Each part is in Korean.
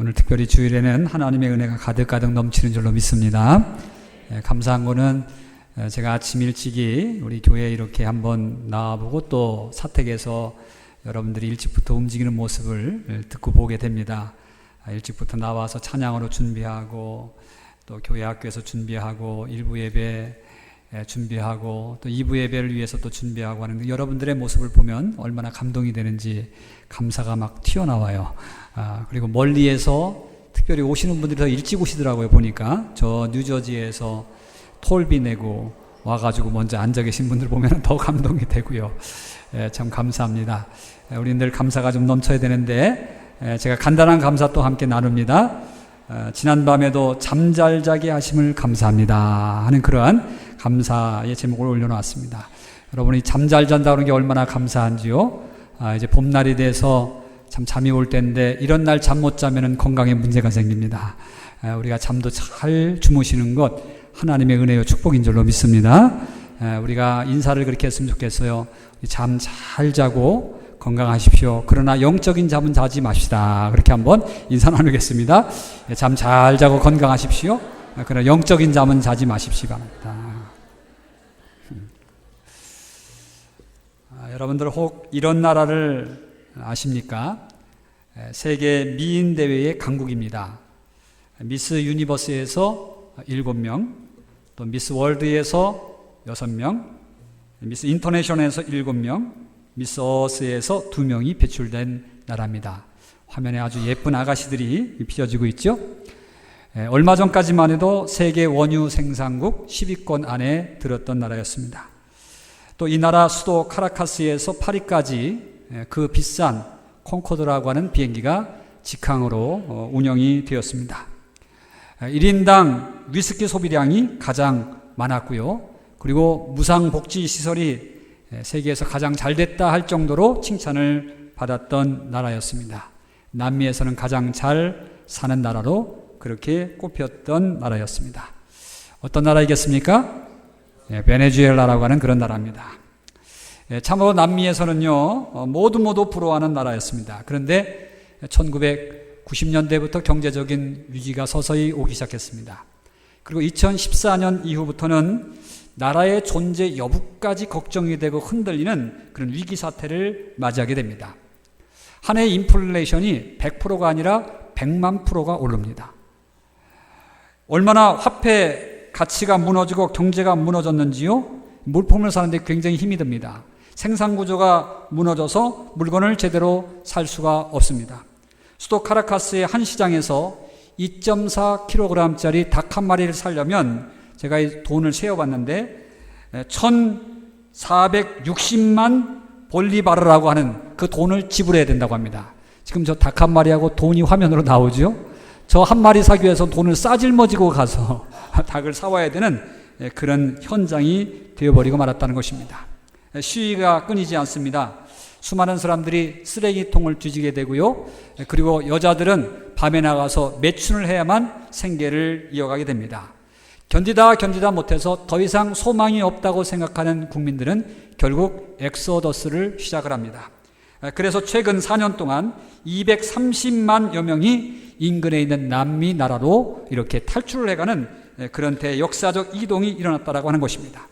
오늘 특별히 주일에는 하나님의 은혜가 가득가득 넘치는 줄로 믿습니다. 감사한 거는 제가 아침 일찍이 우리 교회에 이렇게 한번 나와보고 또 사택에서 여러분들이 일찍부터 움직이는 모습을 듣고 보게 됩니다. 일찍부터 나와서 찬양으로 준비하고 또 교회 학교에서 준비하고 일부 예배 준비하고 또 2부 예배를 위해서 또 준비하고 하는 여러분들의 모습을 보면 얼마나 감동이 되는지 감사가 막 튀어나와요. 그리고 멀리에서 특별히 오시는 분들이 더 일찍 오시더라고요. 보니까 저 뉴저지에서 톨비 내고 와가지고 먼저 앉아 계신 분들 보면 더 감동이 되고요. 참 감사합니다. 우리 늘 감사가 좀 넘쳐야 되는데 제가 간단한 감사 또 함께 나눕니다. 지난밤에도 잠잘 자게 하심을 감사합니다 하는 그러한 감사의 제목을 올려놓았습니다. 여러분이 잠잘 잔다는 게 얼마나 감사한지요. 이제 봄날이 돼서 참 잠이 올 때인데 이런 날 잠 못 자면 건강에 문제가 생깁니다. 우리가 잠도 잘 주무시는 것 하나님의 은혜요 축복인 줄로 믿습니다. 우리가 인사를 그렇게 했으면 좋겠어요. 잠 잘 자고 건강하십시오. 그러나 영적인 잠은 자지 맙시다. 그렇게 한번 인사 나누겠습니다. 잠 잘 자고 건강하십시오. 그러나 영적인 잠은 자지 마십시오 바랍니다. 여러분들 혹 이런 나라를 아십니까? 세계 미인 대회의 강국입니다. 미스 유니버스에서 7명, 또 미스 월드에서 6명, 미스 인터내셔널에서 7명, 미스 어스에서 2명이 배출된 나라입니다. 화면에 아주 예쁜 아가씨들이 비춰지고 있죠. 얼마 전까지만 해도 세계 원유 생산국 10위권 안에 들었던 나라였습니다. 또 이 나라 수도 카라카스에서 파리까지 그 비싼 콩코드라고 하는 비행기가 직항으로 운영이 되었습니다. 1인당 위스키 소비량이 가장 많았고요. 그리고 무상복지시설이 세계에서 가장 잘 됐다 할 정도로 칭찬을 받았던 나라였습니다. 남미에서는 가장 잘 사는 나라로 그렇게 꼽혔던 나라였습니다. 어떤 나라이겠습니까? 베네수엘라라고 하는 그런 나라입니다. 참으로 남미에서는요 모두 부러워하는 나라였습니다. 그런데 1990년대부터 경제적인 위기가 서서히 오기 시작했습니다. 그리고 2014년 이후부터는 나라의 존재 여부까지 걱정이 되고 흔들리는 그런 위기 사태를 맞이하게 됩니다. 한 해 인플레이션이 100%가 아니라 100만 %가 오릅니다. 얼마나 화폐 가치가 무너지고 경제가 무너졌는지요. 물품을 사는데 굉장히 힘이 듭니다. 생산구조가 무너져서 물건을 제대로 살 수가 없습니다. 수도 카라카스의 한 시장에서 2.4kg짜리 닭 한 마리를 사려면 제가 이 돈을 세어봤는데 1,460만 볼리바르라고 하는 그 돈을 지불해야 된다고 합니다. 지금 저 닭 한 마리하고 돈이 화면으로 나오죠. 저 한 마리 사기 위해서 돈을 싸질머지고 가서 닭을 사와야 되는 그런 현장이 되어버리고 말았다는 것입니다. 시위가 끊이지 않습니다. 수많은 사람들이 쓰레기통을 뒤지게 되고요. 그리고 여자들은 밤에 나가서 매춘을 해야만 생계를 이어가게 됩니다. 견디다 못해서 더 이상 소망이 없다고 생각하는 국민들은 결국 엑소더스를 시작을 합니다. 그래서 최근 4년 동안 230만여 명이 인근에 있는 남미 나라로 이렇게 탈출을 해가는 그런 대역사적 이동이 일어났다고 하는 것입니다.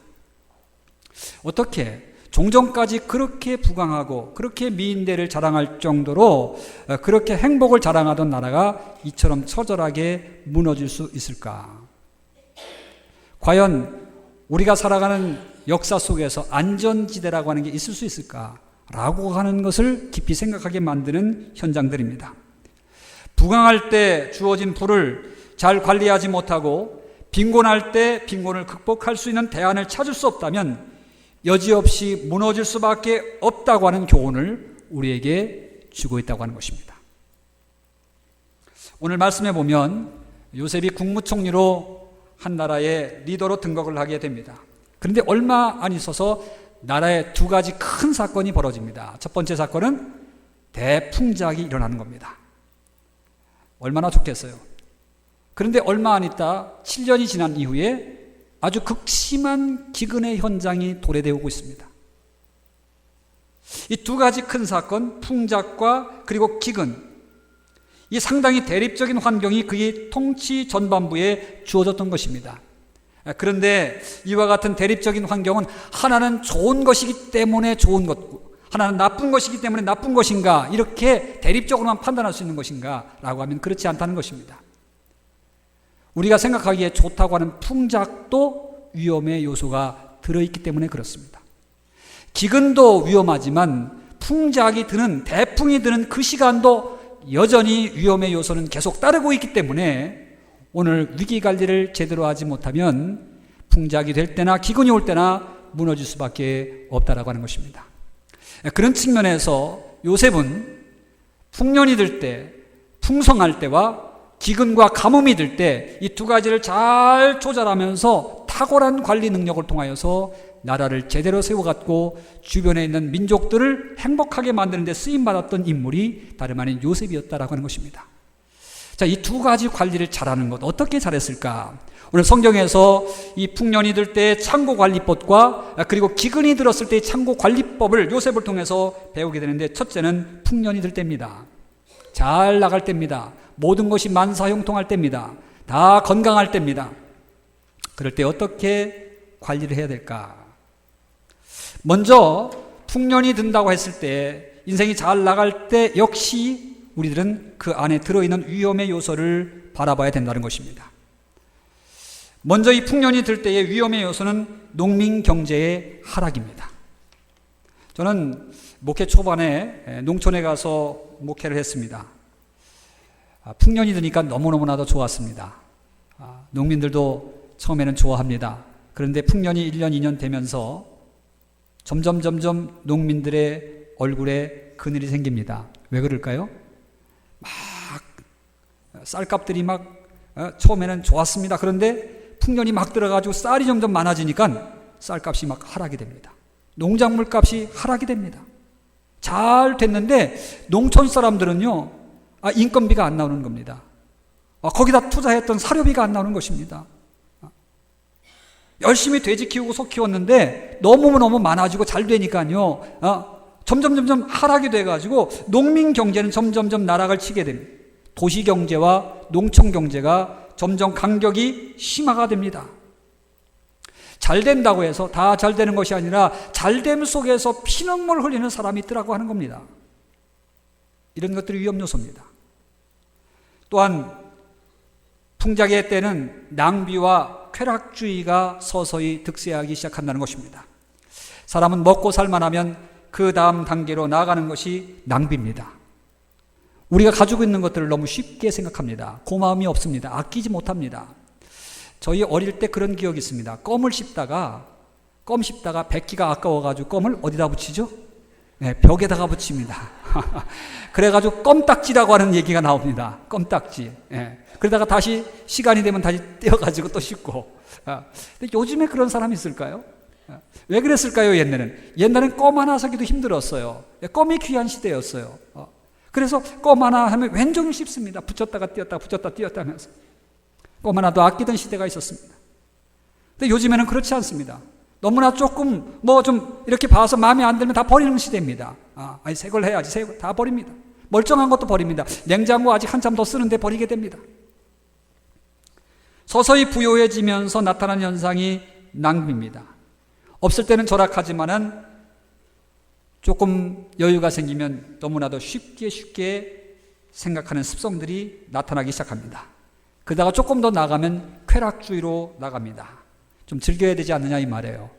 어떻게 종전까지 그렇게 부강하고 그렇게 미인대를 자랑할 정도로 그렇게 행복을 자랑하던 나라가 이처럼 처절하게 무너질 수 있을까? 과연 우리가 살아가는 역사 속에서 안전지대라고 하는 게 있을 수 있을까라고 하는 것을 깊이 생각하게 만드는 현장들입니다. 부강할 때 주어진 부를 잘 관리하지 못하고 빈곤할 때 빈곤을 극복할 수 있는 대안을 찾을 수 없다면 여지없이 무너질 수밖에 없다고 하는 교훈을 우리에게 주고 있다고 하는 것입니다. 오늘 말씀해 보면 요셉이 국무총리로 한 나라의 리더로 등극을 하게 됩니다. 그런데 얼마 안 있어서 나라에 두 가지 큰 사건이 벌어집니다. 첫 번째 사건은 대풍작이 일어나는 겁니다. 얼마나 좋겠어요. 그런데 얼마 안 있다 7년이 지난 이후에 아주 극심한 기근의 현장이 도래되고 있습니다. 이 두 가지 큰 사건, 풍작과 그리고 기근, 이 상당히 대립적인 환경이 그의 통치 전반부에 주어졌던 것입니다. 그런데 이와 같은 대립적인 환경은 하나는 좋은 것이기 때문에 좋은 것, 하나는 나쁜 것이기 때문에 나쁜 것인가, 이렇게 대립적으로만 판단할 수 있는 것인가 라고 하면 그렇지 않다는 것입니다. 우리가 생각하기에 좋다고 하는 풍작도 위험의 요소가 들어있기 때문에 그렇습니다. 기근도 위험하지만 풍작이 드는, 대풍이 드는 그 시간도 여전히 위험의 요소는 계속 따르고 있기 때문에 오늘 위기관리를 제대로 하지 못하면 풍작이 될 때나 기근이 올 때나 무너질 수밖에 없다라고 하는 것입니다. 그런 측면에서 요셉은 풍년이 들 때, 풍성할 때와 기근과 가뭄이 들 때 이 두 가지를 잘 조절하면서 탁월한 관리 능력을 통하여서 나라를 제대로 세워갔고 주변에 있는 민족들을 행복하게 만드는 데 쓰임받았던 인물이 다름 아닌 요셉이었다라고 하는 것입니다. 자, 이 두 가지 관리를 잘하는 것, 어떻게 잘했을까? 오늘 성경에서 이 풍년이 들 때 창고관리법과 그리고 기근이 들었을 때의 창고관리법을 요셉을 통해서 배우게 되는데, 첫째는 풍년이 들 때입니다. 잘 나갈 때입니다. 모든 것이 만사형통할 때입니다. 다 건강할 때입니다. 그럴 때 어떻게 관리를 해야 될까? 먼저 풍년이 든다고 했을 때, 인생이 잘 나갈 때 역시 우리들은 그 안에 들어있는 위험의 요소를 바라봐야 된다는 것입니다. 먼저 이 풍년이 들 때의 위험의 요소는 농민 경제의 하락입니다. 저는 목회 초반에 농촌에 가서 목회를 했습니다. 풍년이 드니까 너무너무나도 좋았습니다. 농민들도 처음에는 좋아합니다. 그런데 풍년이 1년, 2년 되면서 점점 농민들의 얼굴에 그늘이 생깁니다. 왜 그럴까요? 막 쌀값들이 처음에는 좋았습니다. 그런데 풍년이 막 들어가지고 쌀이 점점 많아지니까 쌀값이 막 하락이 됩니다. 농작물 값이 하락이 됩니다. 잘 됐는데 농촌 사람들은요, 인건비가 안 나오는 겁니다. 거기다 투자했던 사료비가 안 나오는 것입니다. 열심히 돼지 키우고 소 키웠는데 너무너무 많아지고 잘 되니까요, 점점 하락이 돼가지고 농민 경제는 점점 나락을 치게 됩니다. 도시 경제와 농촌 경제가 점점 간격이 심화가 됩니다. 잘 된다고 해서 다 잘 되는 것이 아니라 잘됨 속에서 피눈물 흘리는 사람이 있더라고 하는 겁니다. 이런 것들이 위험 요소입니다. 또한 풍작의 때는 낭비와 쾌락주의가 서서히 득세하기 시작한다는 것입니다. 사람은 먹고 살만하면 그 다음 단계로 나아가는 것이 낭비입니다. 우리가 가지고 있는 것들을 너무 쉽게 생각합니다. 고마움이 없습니다. 아끼지 못합니다. 저희 어릴 때 그런 기억이 있습니다. 껌 씹다가 뱉기가 아까워가지고 껌을 어디다 붙이죠? 네, 벽에다가 붙입니다. 그래가지고 껌딱지라고 하는 얘기가 나옵니다. 껌딱지. 네. 그러다가 다시 시간이 되면 다시 떼어가지고 또 씹고. 근데 요즘에 그런 사람이 있을까요? 왜 그랬을까요? 옛날엔 껌 하나 사기도 힘들었어요. 껌이 귀한 시대였어요. 그래서 껌 하나 하면 왼종일 씹습니다. 붙였다가 띄었다 붙였다 띄었다 하면서. 껌 하나도 아끼던 시대가 있었습니다. 근데 요즘에는 그렇지 않습니다. 너무나 조금 좀 이렇게 봐서 마음에 안 들면 다 버리는 시대입니다. 새 걸 해야지. 새 걸 다 버립니다. 멀쩡한 것도 버립니다. 냉장고 아직 한참 더 쓰는데 버리게 됩니다. 서서히 부요해지면서 나타나는 현상이 낭비입니다. 없을 때는 절약하지만은 조금 여유가 생기면 너무나도 쉽게 생각하는 습성들이 나타나기 시작합니다. 그러다가 조금 더 나가면 쾌락주의로 나갑니다. 좀 즐겨야 되지 않느냐 이 말이에요.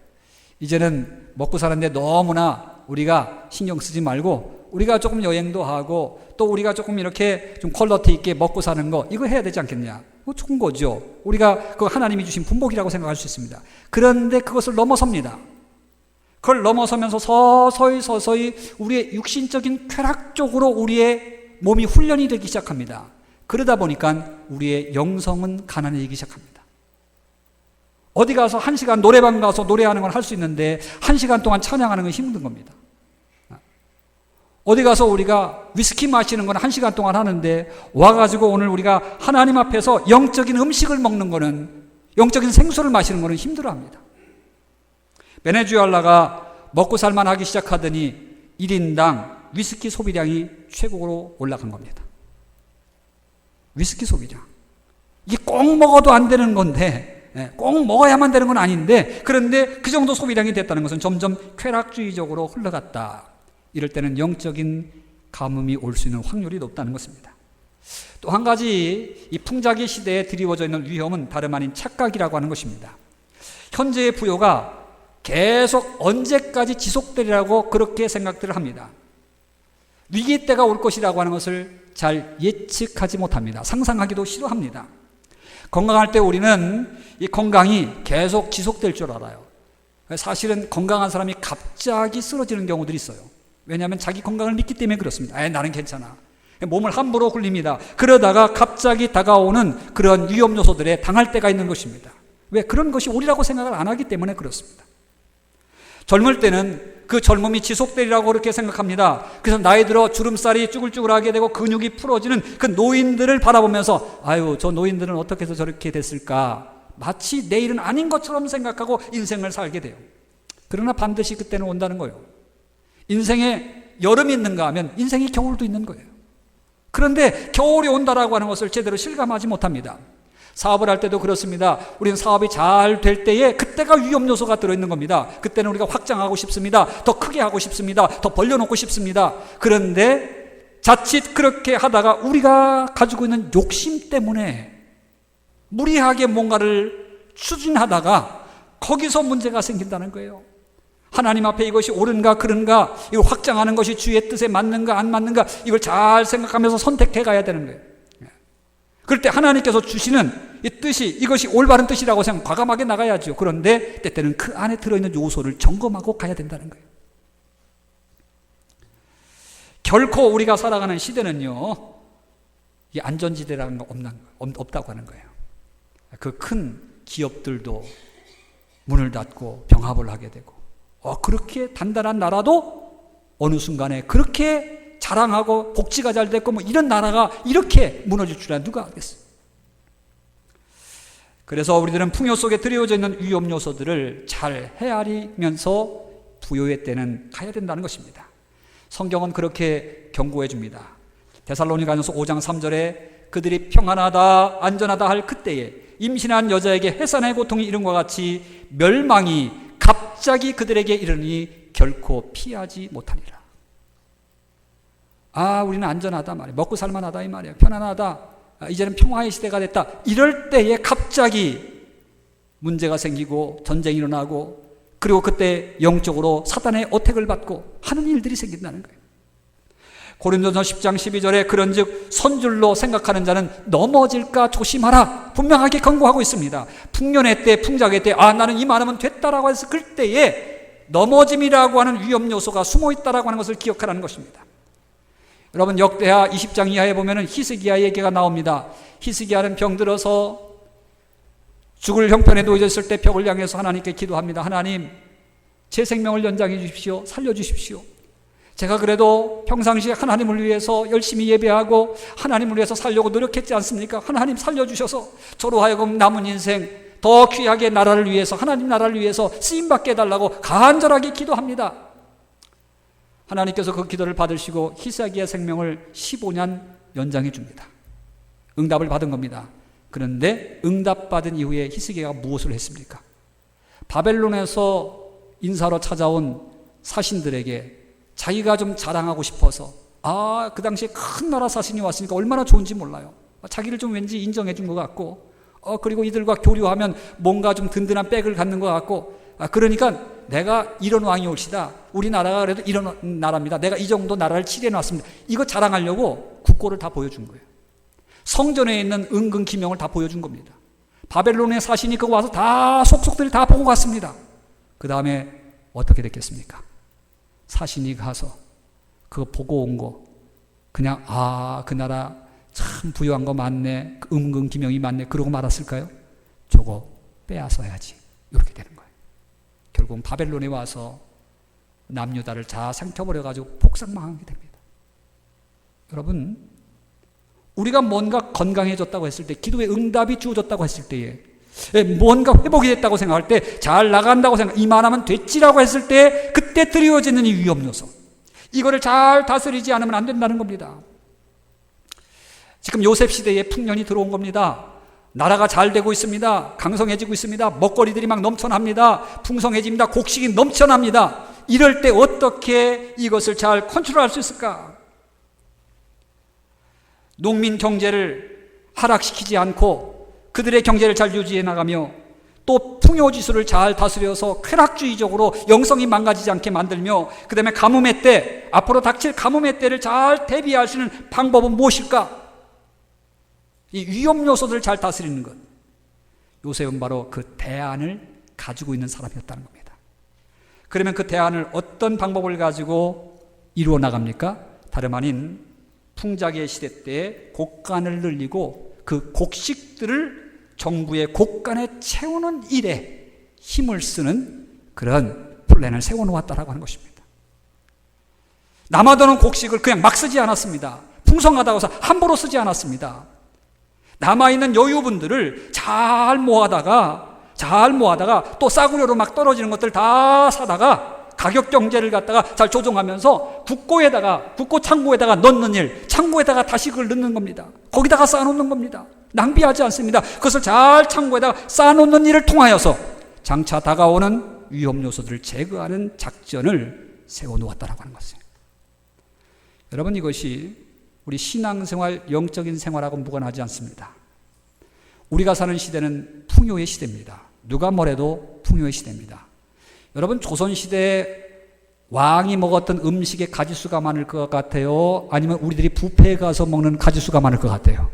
이제는 먹고 사는데 너무나 우리가 신경 쓰지 말고 우리가 조금 여행도 하고 또 우리가 조금 이렇게 좀 퀄리티 있게 먹고 사는 거 이거 해야 되지 않겠냐. 그거 좋은 거죠. 우리가 그거 하나님이 주신 분복이라고 생각할 수 있습니다. 그런데 그것을 넘어섭니다. 그걸 넘어서면서 서서히 우리의 육신적인 쾌락 쪽으로 우리의 몸이 훈련이 되기 시작합니다. 그러다 보니까 우리의 영성은 가난해지기 시작합니다. 어디 가서 1시간 노래방 가서 노래하는 걸 할 수 있는데 1시간 동안 찬양하는 건 힘든 겁니다. 어디 가서 우리가 위스키 마시는 건 1시간 동안 하는데 와가지고 오늘 우리가 하나님 앞에서 영적인 음식을 먹는 거는, 영적인 생수를 마시는 거는 힘들어합니다. 베네수엘라가 먹고 살만 하기 시작하더니 1인당 위스키 소비량이 최고로 올라간 겁니다. 위스키 소비장. 이게 꼭 먹어도 안 되는 건데, 꼭 먹어야만 되는 건 아닌데, 그런데 그 정도 소비량이 됐다는 것은 점점 쾌락주의적으로 흘러갔다. 이럴 때는 영적인 가뭄이 올 수 있는 확률이 높다는 것입니다. 또 한 가지 이 풍자기 시대에 드리워져 있는 위험은 다름 아닌 착각이라고 하는 것입니다. 현재의 부요가 계속 언제까지 지속되리라고 그렇게 생각들을 합니다. 위기 때가 올 것이라고 하는 것을 잘 예측하지 못합니다. 상상하기도 싫어합니다. 건강할 때 우리는 이 건강이 계속 지속될 줄 알아요. 사실은 건강한 사람이 갑자기 쓰러지는 경우들이 있어요. 왜냐하면 자기 건강을 믿기 때문에 그렇습니다. 나는 괜찮아. 몸을 함부로 굴립니다. 그러다가 갑자기 다가오는 그런 위험 요소들에 당할 때가 있는 것입니다. 왜? 그런 것이 우리라고 생각을 안 하기 때문에 그렇습니다. 젊을 때는 그 젊음이 지속되리라고 그렇게 생각합니다. 그래서 나이 들어 주름살이 쭈글쭈글하게 되고 근육이 풀어지는 그 노인들을 바라보면서 아유, 저 노인들은 어떻게 해서 저렇게 됐을까? 마치 내일은 아닌 것처럼 생각하고 인생을 살게 돼요. 그러나 반드시 그때는 온다는 거예요. 인생에 여름이 있는가 하면 인생에 겨울도 있는 거예요. 그런데 겨울이 온다라고 하는 것을 제대로 실감하지 못합니다. 사업을 할 때도 그렇습니다. 우리는 사업이 잘 될 때에 그때가 위험 요소가 들어있는 겁니다. 그때는 우리가 확장하고 싶습니다. 더 크게 하고 싶습니다. 더 벌려놓고 싶습니다. 그런데 자칫 그렇게 하다가 우리가 가지고 있는 욕심 때문에 무리하게 뭔가를 추진하다가 거기서 문제가 생긴다는 거예요. 하나님 앞에 이것이 옳은가 그른가, 이걸 확장하는 것이 주의 뜻에 맞는가 안 맞는가, 이걸 잘 생각하면서 선택해 가야 되는 거예요. 그럴 때 하나님께서 주시는 이 뜻이 이것이 올바른 뜻이라고 생각 과감하게 나가야죠. 그런데 때때는 그 안에 들어있는 요소를 점검하고 가야 된다는 거예요. 결코 우리가 살아가는 시대는요, 이 안전지대라는 거 없다고 하는 거예요. 그 큰 기업들도 문을 닫고 병합을 하게 되고, 그렇게 단단한 나라도 어느 순간에 그렇게 자랑하고 복지가 잘 됐고 뭐 이런 나라가 이렇게 무너질 줄은 누가 알겠어요. 그래서 우리들은 풍요 속에 드리워져 있는 위험 요소들을 잘 헤아리면서 부요의 때는 가야 된다는 것입니다. 성경은 그렇게 경고해 줍니다. 데살로니가전서 5장 3절에 그들이 평안하다 안전하다 할 그때에 임신한 여자에게 해산의 고통이 이른과 같이 멸망이 갑자기 그들에게 이르니 결코 피하지 못하리라. 우리는 안전하다 말이에요. 먹고 살만하다 이 말이에요. 편안하다. 이제는 평화의 시대가 됐다. 이럴 때에 갑자기 문제가 생기고 전쟁이 일어나고, 그리고 그때 영적으로 사단의 어택을 받고 하는 일들이 생긴다는 거예요. 고린도전서 10장 12절에 그런즉 선줄로 생각하는 자는 넘어질까 조심하라 분명하게 경고하고 있습니다. 풍년의 때 풍작의 때 나는 이만하면 됐다라고 해서 그때에 넘어짐이라고 하는 위험 요소가 숨어 있다라고 하는 것을 기억하라는 것입니다. 여러분, 역대하 20장 이하에 보면은 히스기야 얘기가 나옵니다. 히스기야는 병들어서 죽을 형편에 놓여졌을 때 벽을 향해서 하나님께 기도합니다. 하나님, 제 생명을 연장해 주십시오. 살려주십시오. 제가 그래도 평상시에 하나님을 위해서 열심히 예배하고 하나님을 위해서 살려고 노력했지 않습니까? 하나님 살려주셔서 저로 하여금 남은 인생 더 귀하게 나라를 위해서, 하나님 나라를 위해서 쓰임받게 해달라고 간절하게 기도합니다. 하나님께서 그 기도를 받으시고 히스기야의 생명을 15년 연장해 줍니다. 응답을 받은 겁니다. 그런데 응답받은 이후에 히스기야가 무엇을 했습니까? 바벨론에서 인사로 찾아온 사신들에게 자기가 좀 자랑하고 싶어서 그 당시에 큰 나라 사신이 왔으니까 얼마나 좋은지 몰라요. 자기를 좀 왠지 인정해 준 것 같고, 그리고 이들과 교류하면 뭔가 좀 든든한 백을 갖는 것 같고, 그러니까 내가 이런 왕이 올시다. 우리나라가 그래도 이런 나라입니다. 내가 이 정도 나라를 치리해 놨습니다. 이거 자랑하려고 국고를 다 보여준 거예요. 성전에 있는 은근 기명을 다 보여준 겁니다. 바벨론의 사신이 그거 와서 다 속속들이 다 보고 갔습니다. 그 다음에 어떻게 됐겠습니까? 사신이 가서 그거 보고 온 거 그냥 그 나라 참 부유한 거 많네, 은근 기명이 많네 그러고 말았을까요? 저거 빼앗아야지 이렇게 되는 거예요. 결국은 바벨론에 와서 남유다를 다 삼켜버려가지고 복상망하게 됩니다. 여러분, 우리가 뭔가 건강해졌다고 했을 때, 기도의 응답이 주어졌다고 했을 때에, 뭔가 회복이 됐다고 생각할 때, 잘 나간다고 생각, 이만하면 됐지라고 했을 때, 그때 드리워지는 이 위험 요소, 이거를 잘 다스리지 않으면 안 된다는 겁니다. 지금 요셉 시대에 풍년이 들어온 겁니다. 나라가 잘 되고 있습니다. 강성해지고 있습니다. 먹거리들이 막 넘쳐납니다. 풍성해집니다. 곡식이 넘쳐납니다. 이럴 때 어떻게 이것을 잘 컨트롤할 수 있을까? 농민 경제를 하락시키지 않고 그들의 경제를 잘 유지해 나가며 또 풍요지수를 잘 다스려서 쾌락주의적으로 영성이 망가지지 않게 만들며 그 다음에 가뭄의 때, 앞으로 닥칠 가뭄의 때를 잘 대비할 수 있는 방법은 무엇일까? 이 위험 요소들을 잘 다스리는 것. 요셉은 바로 그 대안을 가지고 있는 사람이었다는 겁니다. 그러면 그 대안을 어떤 방법을 가지고 이루어 나갑니까? 다름 아닌 풍작의 시대 때 곡간을 늘리고 그 곡식들을 정부의 곡간에 채우는 일에 힘을 쓰는 그런 플랜을 세워놓았다라고 하는 것입니다. 남아도는 곡식을 그냥 막 쓰지 않았습니다. 풍성하다고 해서 함부로 쓰지 않았습니다. 남아있는 여유분들을 잘 모아다가 또 싸구려로 막 떨어지는 것들 다 사다가 가격 경제를 갖다가 잘 조정하면서 국고 창고에다가 넣는 일, 창고에다가 다시 그걸 넣는 겁니다. 거기다가 쌓아놓는 겁니다. 낭비하지 않습니다. 그것을 잘 창고에다가 쌓아놓는 일을 통하여서 장차 다가오는 위험 요소들을 제거하는 작전을 세워놓았다라고 하는 것이에요. 여러분, 이것이 우리 신앙생활, 영적인 생활하고 무관하지 않습니다. 우리가 사는 시대는 풍요의 시대입니다. 누가 뭐래도 풍요의 시대입니다. 여러분, 조선시대에 왕이 먹었던 음식의 가지수가 많을 것 같아요? 아니면 우리들이 뷔페에 가서 먹는 가지수가 많을 것 같아요?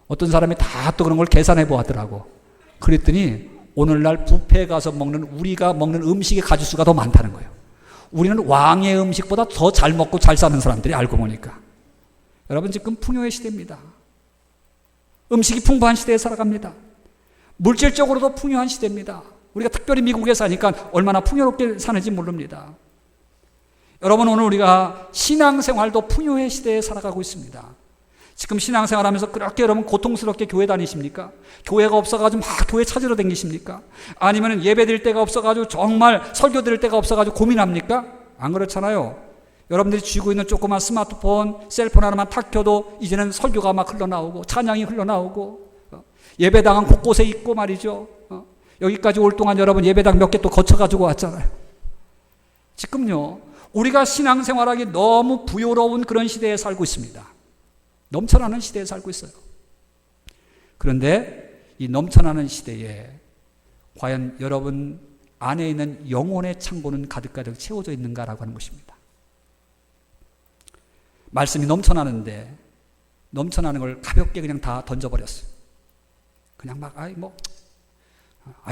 어떤 사람이 다 또 그런 걸 계산해 보았더라고. 그랬더니 오늘날 뷔페에 가서 우리가 먹는 음식의 가지수가 더 많다는 거예요. 우리는 왕의 음식보다 더 잘 먹고 잘 사는 사람들이 알고 보니까. 여러분, 지금 풍요의 시대입니다. 음식이 풍부한 시대에 살아갑니다. 물질적으로도 풍요한 시대입니다. 우리가 특별히 미국에 사니까 얼마나 풍요롭게 사는지 모릅니다. 여러분, 오늘 우리가 신앙생활도 풍요의 시대에 살아가고 있습니다. 지금 신앙생활하면서 그렇게 여러분 고통스럽게 교회 다니십니까? 교회가 없어가지고 막 교회 찾으러 다니십니까? 아니면 예배 드릴 데가 없어가지고 정말 설교 드릴 데가 없어가지고 고민합니까? 안 그렇잖아요. 여러분들이 쥐고 있는 조그만 스마트폰, 셀폰 하나만 탁 켜도 이제는 설교가 막 흘러나오고 찬양이 흘러나오고 예배당은 곳곳에 있고 말이죠. 여기까지 올 동안 여러분 예배당 몇 개 또 거쳐가지고 왔잖아요. 지금요, 우리가 신앙생활하기 너무 부요로운 그런 시대에 살고 있습니다. 넘쳐나는 시대에 살고 있어요. 그런데 이 넘쳐나는 시대에 과연 여러분 안에 있는 영혼의 창고는 가득가득 채워져 있는가라고 하는 것입니다. 말씀이 넘쳐나는데 넘쳐나는 걸 가볍게 그냥 다 던져버렸어요. 그냥 막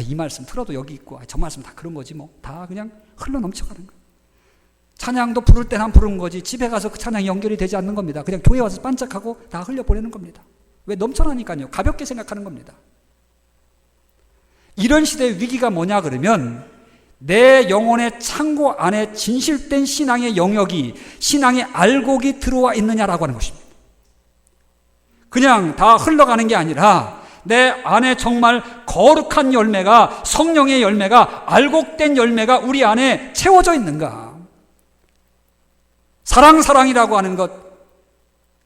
이 말씀 틀어도 여기 있고 저 말씀 다 그런 거지 다 그냥 흘러 넘쳐가는 거예요. 찬양도 부를 때는 부르는 거지 집에 가서 그 찬양이 연결이 되지 않는 겁니다. 그냥 교회 와서 반짝하고 다 흘려보내는 겁니다. 왜? 넘쳐나니까요. 가볍게 생각하는 겁니다. 이런 시대의 위기가 뭐냐 그러면 내 영혼의 창고 안에 진실된 신앙의 영역이, 신앙의 알곡이 들어와 있느냐라고 하는 것입니다. 그냥 다 흘러가는 게 아니라 내 안에 정말 거룩한 열매가, 성령의 열매가, 알곡된 열매가 우리 안에 채워져 있는가. 사랑이라고 하는 것,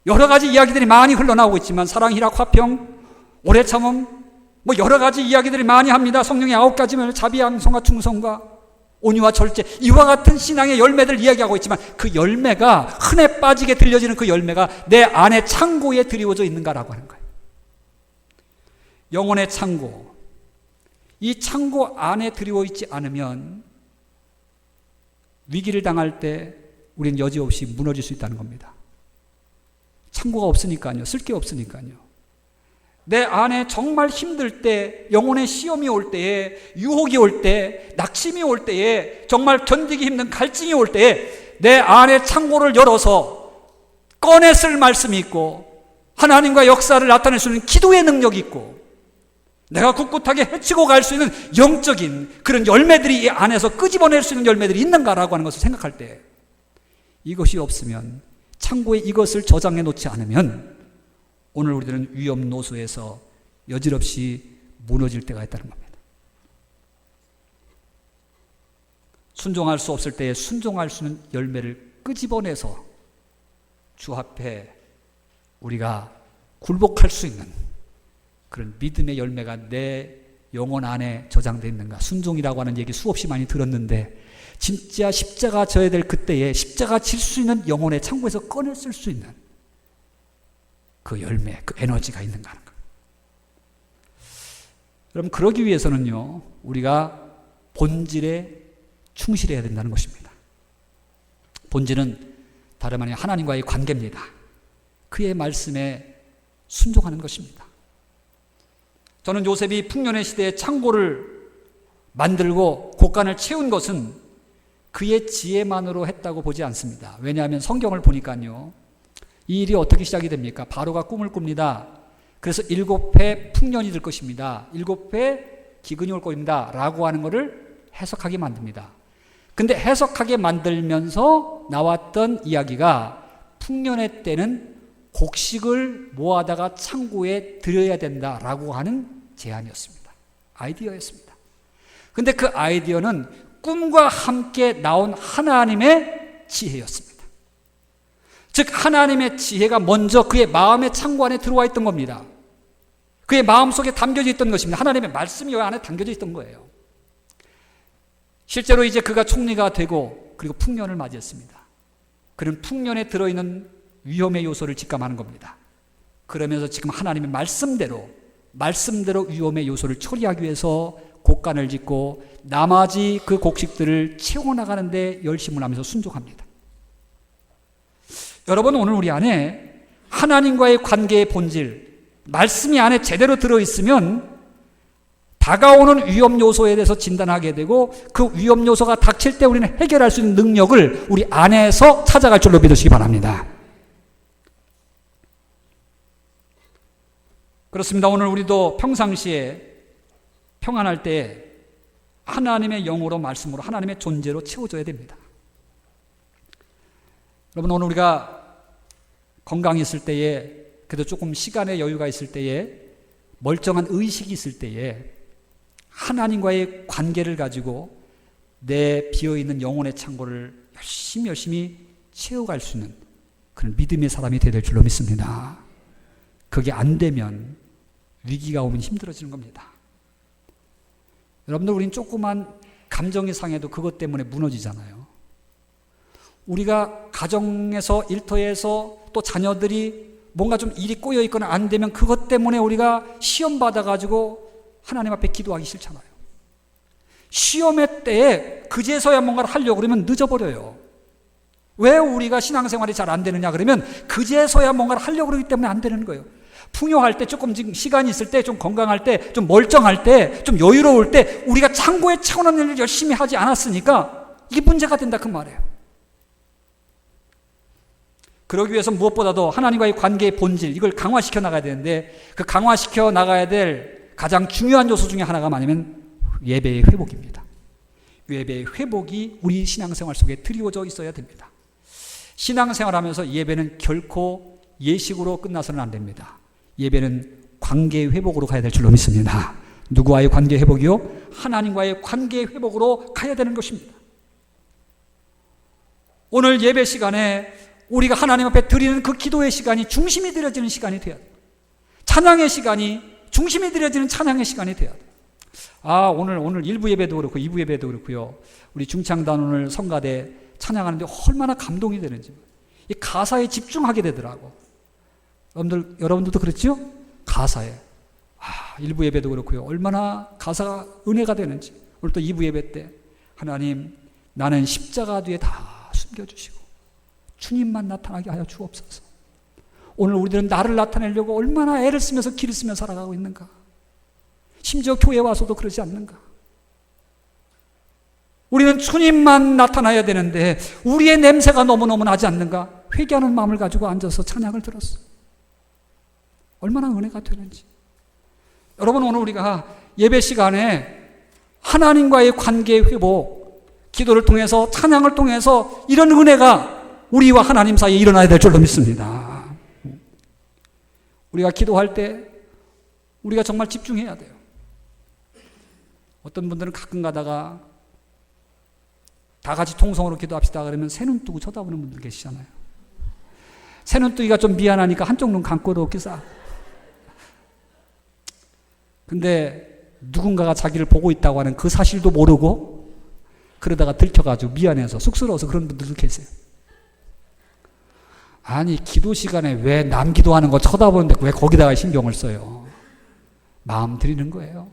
여러 가지 이야기들이 많이 흘러나오고 있지만 사랑, 희락, 화평, 오래 참음, 여러 가지 이야기들이 많이 합니다. 성령의 9가지면 자비, 양성과 충성과 온유와 절제, 이와 같은 신앙의 열매들 이야기하고 있지만 그 열매가, 흔해 빠지게 들려지는 그 열매가 내 안에 창고에 드리워져 있는가라고 하는 거예요. 영혼의 창고, 이 창고 안에 드리워 있지 않으면 위기를 당할 때 우리는 여지없이 무너질 수 있다는 겁니다. 창고가 없으니까요. 쓸 게 없으니까요. 내 안에 정말 힘들 때, 영혼의 시험이 올 때에, 유혹이 올 때, 낙심이 올 때에, 정말 견디기 힘든 갈증이 올 때에 내 안에 창고를 열어서 꺼내 쓸 말씀이 있고 하나님과 역사를 나타낼 수 있는 기도의 능력이 있고 내가 꿋꿋하게 헤치고 갈 수 있는 영적인 그런 열매들이 이 안에서 끄집어낼 수 있는 열매들이 있는가라고 하는 것을 생각할 때, 이것이 없으면, 창고에 이것을 저장해 놓지 않으면 오늘 우리들은 위험 노소에서 여지없이 무너질 때가 있다는 겁니다. 순종할 수 없을 때에 순종할 수 있는 열매를 끄집어내서 주 앞에 우리가 굴복할 수 있는 그런 믿음의 열매가 내 영혼 안에 저장되어 있는가. 순종이라고 하는 얘기 수없이 많이 들었는데 진짜 십자가 져야 될 그때에 십자가 질 수 있는 영혼의 창고에서 꺼내 쓸 수 있는 그 열매, 그 에너지가 있는가 하는 거예요. 여러분, 그러기 위해서는요, 우리가 본질에 충실해야 된다는 것입니다. 본질은 다름 아닌 하나님과의 관계입니다. 그의 말씀에 순종하는 것입니다. 저는 요셉이 풍년의 시대에 창고를 만들고 곳간을 채운 것은 그의 지혜만으로 했다고 보지 않습니다. 왜냐하면 성경을 보니까요, 이 일이 어떻게 시작이 됩니까? 바로가 꿈을 꿉니다. 그래서 7해 풍년이 될 것입니다. 7해 기근이 올 것입니다. 라고 하는 것을 해석하게 만듭니다. 근데 해석하게 만들면서 나왔던 이야기가 풍년의 때는 곡식을 모아다가 창고에 들여야 된다라고 하는 제안이었습니다. 아이디어였습니다. 근데 그 아이디어는 꿈과 함께 나온 하나님의 지혜였습니다. 즉 하나님의 지혜가 먼저 그의 마음의 창고 안에 들어와 있던 겁니다. 그의 마음속에 담겨져 있던 것입니다. 하나님의 말씀이 이 안에 담겨져 있던 거예요. 실제로 이제 그가 총리가 되고 그리고 풍년을 맞이했습니다. 그는 풍년에 들어있는 위험의 요소를 직감하는 겁니다. 그러면서 지금 하나님의 말씀대로 위험의 요소를 처리하기 위해서 곡간을 짓고 나머지 그 곡식들을 채워나가는 데 열심을 하면서 순종합니다. 여러분, 오늘 우리 안에 하나님과의 관계의 본질, 말씀이 안에 제대로 들어있으면 다가오는 위험 요소에 대해서 진단하게 되고 그 위험 요소가 닥칠 때 우리는 해결할 수 있는 능력을 우리 안에서 찾아갈 줄로 믿으시기 바랍니다. 그렇습니다. 오늘 우리도 평상시에 평안할 때 하나님의 영으로 말씀으로 하나님의 존재로 채워져야 됩니다. 여러분, 오늘 우리가 건강이 있을 때에, 그래도 조금 시간의 여유가 있을 때에, 멀쩡한 의식이 있을 때에 하나님과의 관계를 가지고 내 비어있는 영혼의 창고를 열심히 채워갈 수 있는 그런 믿음의 사람이 되어야 될 줄로 믿습니다. 그게 안 되면 위기가 오면 힘들어지는 겁니다. 여러분들, 우린 조그만 감정이 상해도 그것 때문에 무너지잖아요. 우리가 가정에서, 일터에서 또 자녀들이 뭔가 좀 일이 꼬여 있거나 안 되면 그것 때문에 우리가 시험 받아가지고 하나님 앞에 기도하기 싫잖아요. 시험의 때에 그제서야 뭔가를 하려고 그러면 늦어버려요. 왜 우리가 신앙생활이 잘 안 되느냐 그러면 그제서야 뭔가를 하려고 그러기 때문에 안 되는 거예요. 풍요할 때, 조금 시간이 있을 때, 좀 건강할 때, 좀 멀쩡할 때, 좀 여유로울 때 우리가 창고에 채워놓은 일을 열심히 하지 않았으니까 이게 문제가 된다 그 말이에요. 그러기 위해서 무엇보다도 하나님과의 관계의 본질, 이걸 강화시켜 나가야 되는데 그 강화시켜 나가야 될 가장 중요한 요소 중에 하나가 뭐냐면 예배의 회복입니다. 예배의 회복이 우리 신앙생활 속에 드리워져 있어야 됩니다. 신앙생활하면서 예배는 결코 예식으로 끝나서는 안 됩니다. 예배는 관계의 회복으로 가야 될 줄로 믿습니다. 누구와의 관계 회복이요? 하나님과의 관계 회복으로 가야 되는 것입니다. 오늘 예배 시간에 우리가 하나님 앞에 드리는 그 기도의 시간이 중심이 드려지는 시간이 돼야 돼요. 찬양의 시간이 중심이 드려지는 찬양의 시간이 돼야 돼요. 오늘 1부 예배도 그렇고 2부 예배도 그렇고요. 우리 중창단 오늘 성가대 찬양하는데 얼마나 감동이 되는지. 이 가사에 집중하게 되더라고. 여러분들도 그렇죠? 가사에. 1부 예배도 그렇고요. 얼마나 가사가 은혜가 되는지. 오늘 또 2부 예배 때 하나님, 나는 십자가 뒤에 다 숨겨주시고 주님만 나타나게 하여 주옵소서. 오늘 우리들은 나를 나타내려고 얼마나 애를 쓰면서 길을 쓰며 살아가고 있는가. 심지어 교회 와서도 그러지 않는가. 우리는 주님만 나타나야 되는데 우리의 냄새가 너무너무 나지 않는가. 회개하는 마음을 가지고 앉아서 찬양을 들었어. 얼마나 은혜가 되는지. 여러분, 오늘 우리가 예배 시간에 하나님과의 관계 회복, 기도를 통해서, 찬양을 통해서 이런 은혜가 우리와 하나님 사이에 일어나야 될 줄로 믿습니다. 우리가 기도할 때 우리가 정말 집중해야 돼요. 어떤 분들은 가끔 가다가 다 같이 통성으로 기도합시다 그러면 새 눈 뜨고 쳐다보는 분들 계시잖아요. 새눈뜨기가 좀 미안하니까 한쪽 눈 감고도 웃기사. 근데 누군가가 자기를 보고 있다고 하는 그 사실도 모르고 그러다가 들켜가지고 미안해서 쑥스러워서 그런 분들도 계세요. 아니, 기도 시간에 왜 남 기도하는 거 쳐다보는데 왜 거기다가 신경을 써요? 마음 드리는 거예요.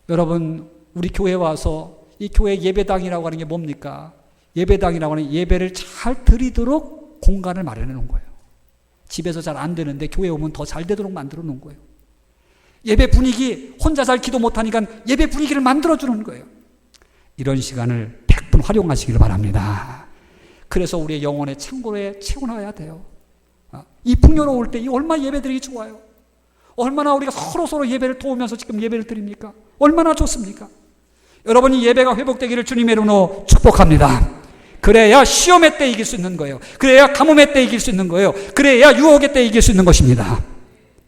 여러분, 우리 교회 와서 이 교회 예배당이라고 하는 게 뭡니까? 예배당이라고 하는 예배를 잘 드리도록 공간을 마련해 놓은 거예요. 집에서 잘 안 되는데 교회 오면 더 잘 되도록 만들어 놓은 거예요. 예배 분위기, 혼자 잘 기도 못하니까 예배 분위기를 만들어 주는 거예요. 이런 시간을 100분 활용하시길 바랍니다. 그래서 우리의 영혼의 창고에 채워놔야 돼요. 이 풍요로울 때 이 얼마나 예배드리기 좋아요. 얼마나 우리가 서로 예배를 도우면서 지금 예배를 드립니까? 얼마나 좋습니까? 여러분이 예배가 회복되기를 주님의 이름으로 축복합니다. 그래야 시험의 때 이길 수 있는 거예요. 그래야 가뭄의 때 이길 수 있는 거예요. 그래야 유혹의 때 이길 수 있는 것입니다.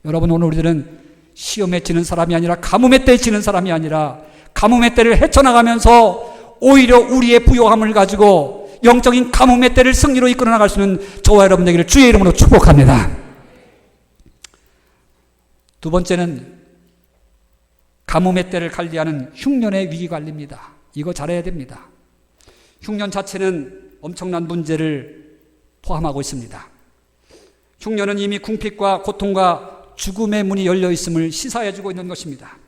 여러분, 오늘 우리들은 시험에 지는 사람이 아니라 가뭄의 때에 지는 사람이 아니라 가뭄의 때를 헤쳐나가면서 오히려 우리의 부요함을 가지고 영적인 가뭄의 때를 승리로 이끌어 나갈 수 있는 저와 여러분 되기를 주의 이름으로 축복합니다. 두 번째는 가뭄의 때를 관리하는 흉년의 위기관리입니다. 이거 잘해야 됩니다. 흉년 자체는 엄청난 문제를 포함하고 있습니다. 흉년은 이미 궁핍과 고통과 죽음의 문이 열려 있음을 시사해주고 있는 것입니다.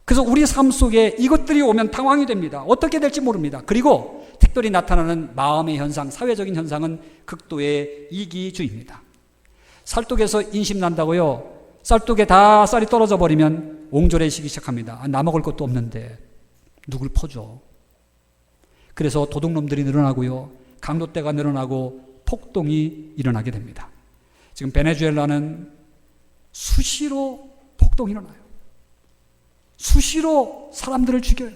그래서 우리 삶 속에 이것들이 오면 당황이 됩니다. 어떻게 될지 모릅니다. 그리고 특별히 나타나는 마음의 현상, 사회적인 현상은 극도의 이기주의입니다. 쌀독에서 인심 난다고요? 쌀독에 다 쌀이 떨어져 버리면 옹졸해지기 시작합니다. 나 먹을 것도 없는데 누굴 퍼줘? 그래서 도둑놈들이 늘어나고요. 강도떼가 늘어나고 폭동이 일어나게 됩니다. 지금 베네수엘라는 수시로 폭동이 일어나요. 수시로 사람들을 죽여요.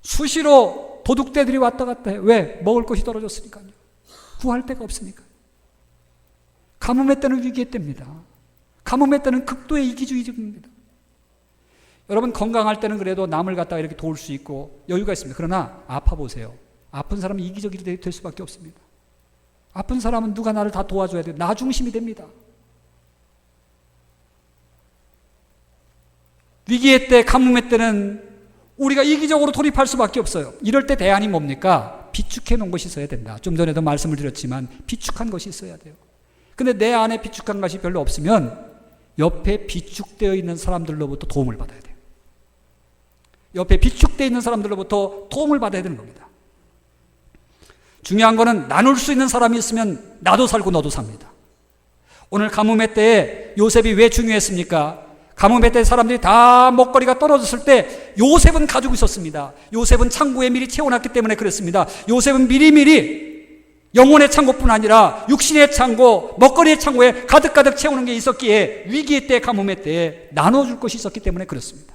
수시로 도둑떼들이 왔다 갔다 해요. 왜? 먹을 것이 떨어졌으니까요. 구할 데가 없으니까. 가뭄의 때는 위기의 때입니다. 가뭄의 때는 극도의 이기주의적입니다. 여러분, 건강할 때는 그래도 남을 갖다가 이렇게 도울 수 있고 여유가 있습니다. 그러나 아파 보세요. 아픈 사람은 이기적이 될 수밖에 없습니다. 아픈 사람은 누가 나를 다 도와줘야 돼요. 나 중심이 됩니다. 위기의 때, 가뭄의 때는 우리가 이기적으로 돌입할 수밖에 없어요. 이럴 때 대안이 뭡니까? 비축해 놓은 것이 있어야 된다. 좀 전에도 말씀을 드렸지만 비축한 것이 있어야 돼요. 근데 내 안에 비축한 것이 별로 없으면 옆에 비축되어 있는 사람들로부터 도움을 받아야 돼요. 옆에 비축되어 있는 사람들로부터 도움을 받아야 되는 겁니다. 중요한 거는 나눌 수 있는 사람이 있으면 나도 살고 너도 삽니다. 오늘 가뭄의 때에 요셉이 왜 중요했습니까? 가뭄의 때 사람들이 다 먹거리가 떨어졌을 때 요셉은 가지고 있었습니다. 요셉은 창고에 미리 채워놨기 때문에 그렇습니다. 요셉은 미리미리 영혼의 창고뿐 아니라 육신의 창고, 먹거리의 창고에 가득가득 채우는 게 있었기에 위기의 때, 가뭄의 때에 나눠줄 것이 있었기 때문에 그렇습니다.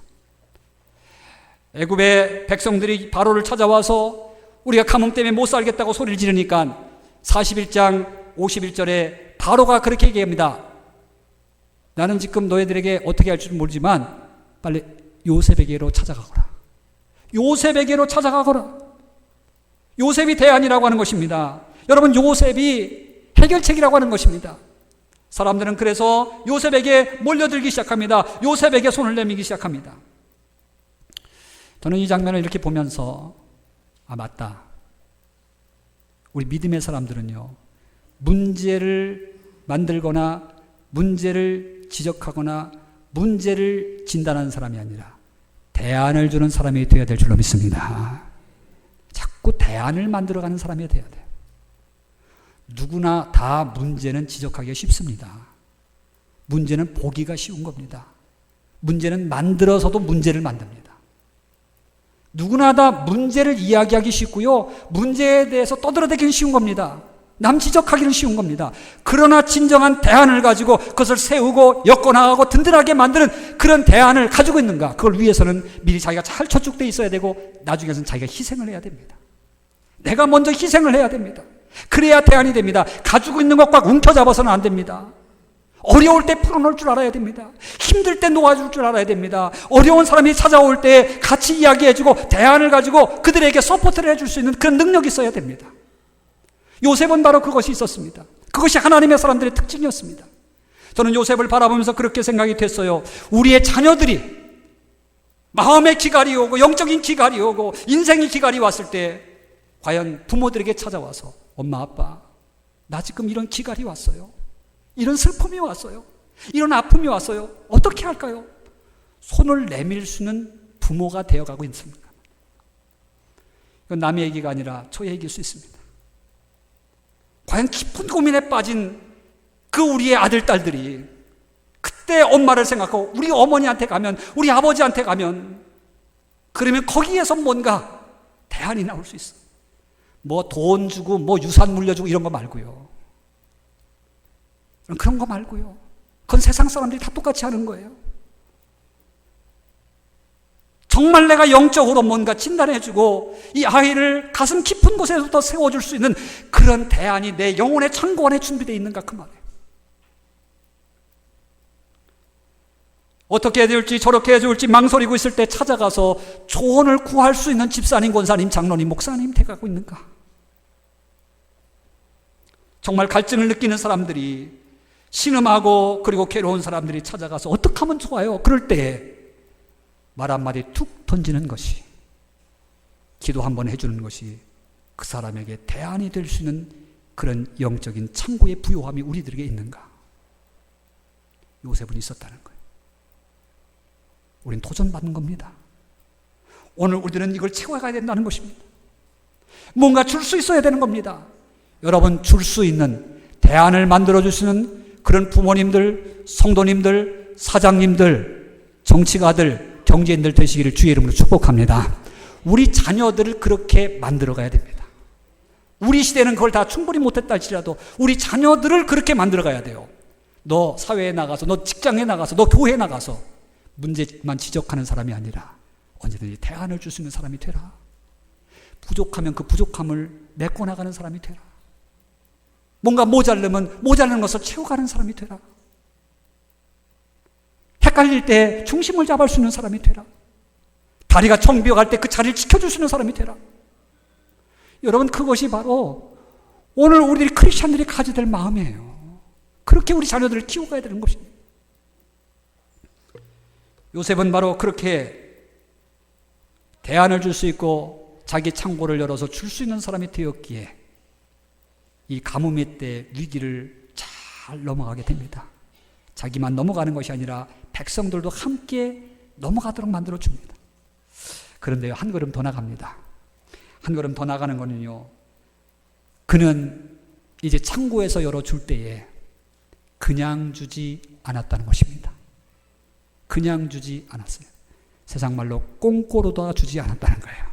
애굽의 백성들이 바로를 찾아와서 우리가 가뭄 때문에 못 살겠다고 소리를 지르니까 41장 51절에 바로가 그렇게 얘기합니다. 나는 지금 너희들에게 어떻게 할지 모르지만 빨리 요셉에게로 찾아가거라. 요셉에게로 찾아가거라. 요셉이 대안이라고 하는 것입니다. 여러분, 요셉이 해결책이라고 하는 것입니다. 사람들은 그래서 요셉에게 몰려들기 시작합니다. 요셉에게 손을 내밀기 시작합니다. 저는 이 장면을 이렇게 보면서 맞다. 우리 믿음의 사람들은요, 문제를 만들거나 문제를 지적하거나 문제를 진단하는 사람이 아니라 대안을 주는 사람이 되어야 될 줄로 믿습니다. 자꾸 대안을 만들어가는 사람이 되어야 돼요. 누구나 다 문제는 지적하기가 쉽습니다. 문제는 보기가 쉬운 겁니다. 문제는 만들어서도 문제를 만듭니다. 누구나 다 문제를 이야기하기 쉽고요, 문제에 대해서 떠들어대기는 쉬운 겁니다. 남 지적하기는 쉬운 겁니다. 그러나 진정한 대안을 가지고 그것을 세우고 엮어나가고 든든하게 만드는 그런 대안을 가지고 있는가? 그걸 위해서는 미리 자기가 잘 저축돼 있어야 되고 나중에는 자기가 희생을 해야 됩니다. 내가 먼저 희생을 해야 됩니다. 그래야 대안이 됩니다. 가지고 있는 것과 움켜잡아서는 안 됩니다. 어려울 때 풀어놓을 줄 알아야 됩니다. 힘들 때 놓아줄 줄 알아야 됩니다. 어려운 사람이 찾아올 때 같이 이야기해주고 대안을 가지고 그들에게 서포트를 해줄 수 있는 그런 능력이 있어야 됩니다. 요셉은 바로 그것이 있었습니다. 그것이 하나님의 사람들의 특징이었습니다. 저는 요셉을 바라보면서 그렇게 생각이 됐어요. 우리의 자녀들이 마음의 기갈이 오고 영적인 기갈이 오고 인생의 기갈이 왔을 때 과연 부모들에게 찾아와서 엄마 아빠 나 지금 이런 기갈이 왔어요. 이런 슬픔이 왔어요. 이런 아픔이 왔어요. 어떻게 할까요? 손을 내밀 수는 부모가 되어가고 있습니다. 이건 남의 얘기가 아니라 저의 얘기일 수 있습니다. 과연 깊은 고민에 빠진 그 우리의 아들, 딸들이 그때 엄마를 생각하고 우리 어머니한테 가면, 우리 아버지한테 가면, 그러면 거기에서 뭔가 대안이 나올 수 있어. 뭐 돈 주고 뭐 유산 물려주고 이런 거 말고요. 그런 거 말고요. 그건 세상 사람들이 다 똑같이 하는 거예요. 정말 내가 영적으로 뭔가 진단해주고 이 아이를 가슴 깊은 곳에서부터 세워줄 수 있는 그런 대안이 내 영혼의 창고 안에 준비되어 있는가 그 말이에요. 어떻게 해야 될지 저렇게 해야 될지 망설이고 있을 때 찾아가서 조언을 구할 수 있는 집사님, 권사님, 장로님, 목사님 돼가고 있는가? 정말 갈증을 느끼는 사람들이, 신음하고 그리고 괴로운 사람들이 찾아가서 어떻게 하면 좋아요? 그럴 때 말 한마디 툭 던지는 것이, 기도 한번 해주는 것이 그 사람에게 대안이 될 수 있는 그런 영적인 창고의 부요함이 우리들에게 있는가? 요셉은 있었다는 거예요. 우린 도전받는 겁니다. 오늘 우리들은 이걸 채워가야 된다는 것입니다. 뭔가 줄 수 있어야 되는 겁니다. 여러분, 줄 수 있는 대안을 만들어주시는 그런 부모님들, 성도님들, 사장님들, 정치가들, 경제인들 되시기를 주의 이름으로 축복합니다. 우리 자녀들을 그렇게 만들어가야 됩니다. 우리 시대는 그걸 다 충분히 못했다 할지라도 우리 자녀들을 그렇게 만들어가야 돼요. 너 사회에 나가서, 너 직장에 나가서, 너 교회에 나가서 문제만 지적하는 사람이 아니라 언제든지 대안을 줄 수 있는 사람이 되라. 부족하면 그 부족함을 메꿔나가는 사람이 되라. 뭔가 모자르면 모자른 것을 채워가는 사람이 되라. 헷갈릴 때 중심을 잡을 수 있는 사람이 되라. 다리가 청비어갈 때 그 자리를 지켜줄 수 있는 사람이 되라. 여러분, 그것이 바로 오늘 우리들이 크리스찬들이 가져야 될 마음이에요. 그렇게 우리 자녀들을 키워가야 되는 것입니다. 요셉은 바로 그렇게 대안을 줄 수 있고 자기 창고를 열어서 줄 수 있는 사람이 되었기에 이 가뭄의 때 위기를 잘 넘어가게 됩니다. 자기만 넘어가는 것이 아니라 백성들도 함께 넘어가도록 만들어줍니다. 그런데 한 걸음 더 나갑니다. 한 걸음 더 나가는 거는요, 그는 이제 창고에서 열어줄 때에 그냥 주지 않았다는 것입니다. 그냥 주지 않았어요. 세상 말로 꽁꼬로도 주지 않았다는 거예요.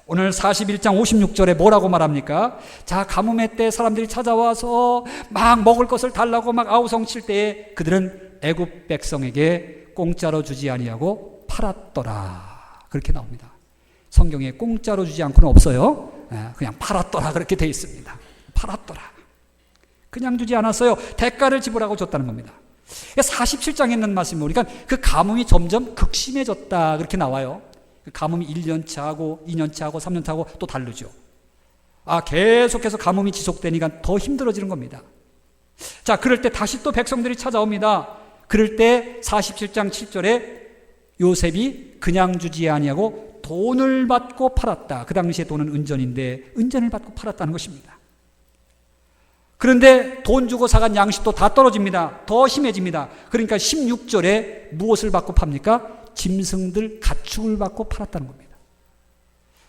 오늘 41장 56절에 뭐라고 말합니까? 자, 가뭄의 때 사람들이 찾아와서 막 먹을 것을 달라고 막 아우성칠 때에 그들은 애굽 백성에게 공짜로 주지 아니하고 팔았더라. 그렇게 나옵니다. 성경에 공짜로 주지 않고는 없어요. 그냥 팔았더라 그렇게 되어 있습니다. 팔았더라. 그냥 주지 않았어요. 대가를 지불하고 줬다는 겁니다. 47장에 있는 말씀이 보니까 그 가뭄이 점점 극심해졌다 그렇게 나와요. 그 가뭄이 1년차 하고 2년차 하고 3년차 하고 또 다르죠. 계속해서 가뭄이 지속되니까 더 힘들어지는 겁니다. 자, 그럴 때 다시 또 백성들이 찾아옵니다. 그럴 때 47장 7절에 요셉이 그냥 주지 아니하고 돈을 받고 팔았다. 그 당시에 돈은 은전인데 은전을 받고 팔았다는 것입니다. 그런데 돈 주고 사간 양식도 다 떨어집니다. 더 심해집니다. 그러니까 16절에 무엇을 받고 팝니까? 짐승들 가축을 받고 팔았다는 겁니다.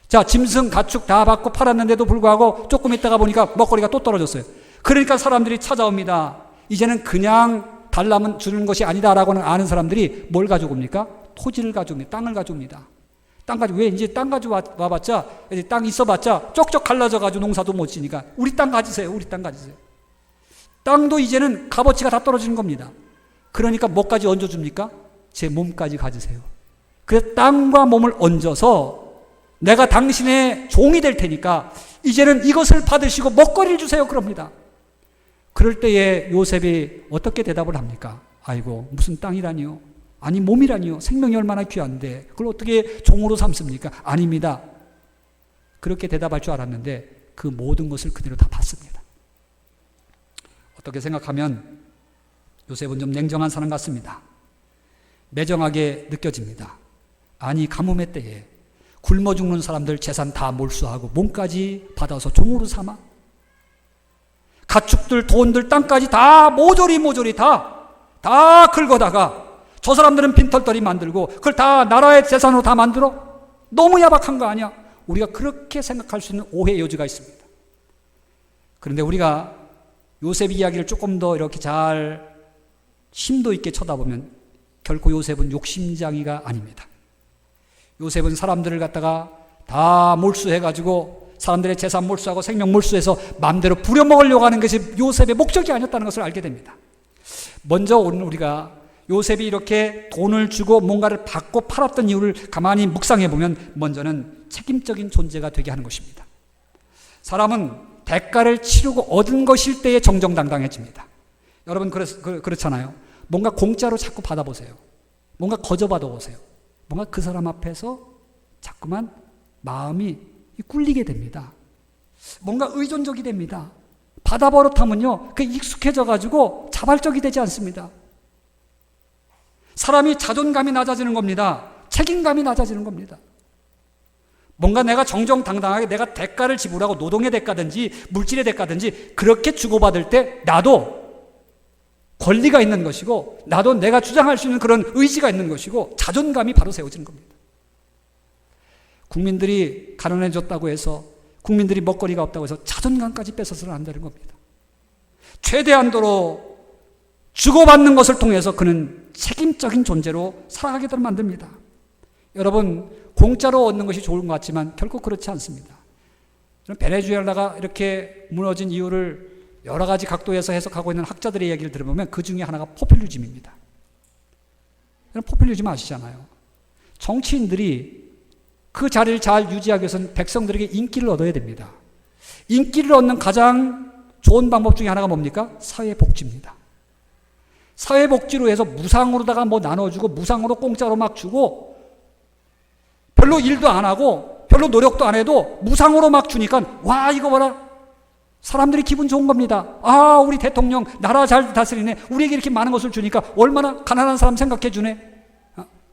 자, 짐승 가축 다 받고 팔았는데도 불구하고 조금 있다가 보니까 먹거리가 또 떨어졌어요. 그러니까 사람들이 찾아옵니다. 이제는 그냥 달라면 주는 것이 아니다라고는 아는 사람들이 뭘 가져옵니까? 토지를 가져옵니다. 땅을 가져옵니다. 땅 가지고, 왜 이제 땅 가지고 와봤자, 이제 땅 있어봤자 쪽쪽 갈라져가지고 농사도 못 지니까 우리 땅 가지세요. 우리 땅 가지세요. 땅도 이제는 값어치가 다 떨어지는 겁니다. 그러니까 뭐까지 얹어줍니까? 제 몸까지 가지세요. 그래서 땅과 몸을 얹어서 내가 당신의 종이 될 테니까 이제는 이것을 받으시고 먹거리를 주세요. 그럽니다. 그럴 때에 요셉이 어떻게 대답을 합니까? 아이고, 무슨 땅이라니요? 아니, 몸이라니요? 생명이 얼마나 귀한데 그걸 어떻게 종으로 삼습니까? 아닙니다. 그렇게 대답할 줄 알았는데 그 모든 것을 그대로 다 받습니다. 어떻게 생각하면 요셉은 좀 냉정한 사람 같습니다. 매정하게 느껴집니다. 아니, 가뭄의 때에 굶어 죽는 사람들 재산 다 몰수하고 몸까지 받아서 종으로 삼아, 가축들, 돈들, 땅까지 다 모조리 다 긁어다가 저 사람들은 빈털터리 만들고 그걸 다 나라의 재산으로 다 만들어? 너무 야박한 거 아니야? 우리가 그렇게 생각할 수 있는 오해의 여지가 있습니다. 그런데 우리가 요셉 이야기를 조금 더 이렇게 잘 심도 있게 쳐다보면 결코 요셉은 욕심장이가 아닙니다. 요셉은 사람들을 갖다가 다 몰수해가지고 사람들의 재산 몰수하고 생명 몰수해서 마음대로 부려먹으려고 하는 것이 요셉의 목적이 아니었다는 것을 알게 됩니다. 먼저 오늘 우리가 요셉이 이렇게 돈을 주고 뭔가를 받고 팔았던 이유를 가만히 묵상해 보면 먼저는 책임적인 존재가 되게 하는 것입니다. 사람은 대가를 치르고 얻은 것일 때에 정정당당해집니다. 여러분 그렇잖아요. 뭔가 공짜로 자꾸 받아보세요. 뭔가 거저 받아보세요. 뭔가 그 사람 앞에서 자꾸만 마음이 꿀리게 됩니다. 뭔가 의존적이 됩니다. 받아버릇하면요, 그게 익숙해져가지고 자발적이 되지 않습니다. 사람이 자존감이 낮아지는 겁니다. 책임감이 낮아지는 겁니다. 뭔가 내가 정정당당하게 내가 대가를 지불하고 노동의 대가든지 물질의 대가든지 그렇게 주고받을 때 나도 권리가 있는 것이고 나도 내가 주장할 수 있는 그런 의지가 있는 것이고 자존감이 바로 세워지는 겁니다. 국민들이 가난해졌다고 해서 국민들이 먹거리가 없다고 해서 자존감까지 뺏어서는 안 되는 겁니다. 최대한도로 주고받는 것을 통해서 그는 책임적인 존재로 살아가게 만듭니다. 여러분, 공짜로 얻는 것이 좋은 것 같지만 결코 그렇지 않습니다. 베네수엘라가 이렇게 무너진 이유를 여러 가지 각도에서 해석하고 있는 학자들의 이야기를 들어보면 그 중에 하나가 포퓰리즘입니다. 포퓰리즘 아시잖아요. 정치인들이 그 자리를 잘 유지하기 위해서는 백성들에게 인기를 얻어야 됩니다. 인기를 얻는 가장 좋은 방법 중에 하나가 뭡니까? 사회복지입니다. 사회복지로 해서 무상으로다가 뭐 나눠주고 무상으로 공짜로 막 주고 별로 일도 안 하고 별로 노력도 안 해도 무상으로 막 주니까 와 이거 봐라 사람들이 기분 좋은 겁니다. 아 우리 대통령 나라 잘 다스리네. 우리에게 이렇게 많은 것을 주니까 얼마나 가난한 사람 생각해 주네.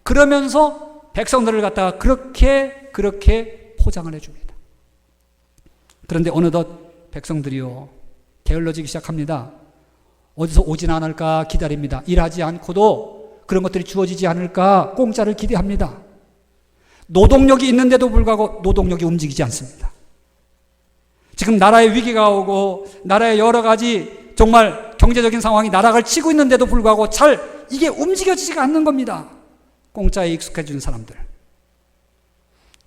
그러면서 백성들을 갖다가 그렇게 포장을 해줍니다. 그런데 어느덧 백성들이요 게을러지기 시작합니다. 어디서 오진 않을까 기다립니다. 일하지 않고도 그런 것들이 주어지지 않을까 공짜를 기대합니다. 노동력이 있는데도 불구하고 노동력이 움직이지 않습니다. 지금 나라에 위기가 오고 나라의 여러 가지 정말 경제적인 상황이 나락을 치고 있는데도 불구하고 잘 이게 움직여지지가 않는 겁니다. 공짜에 익숙해진 사람들.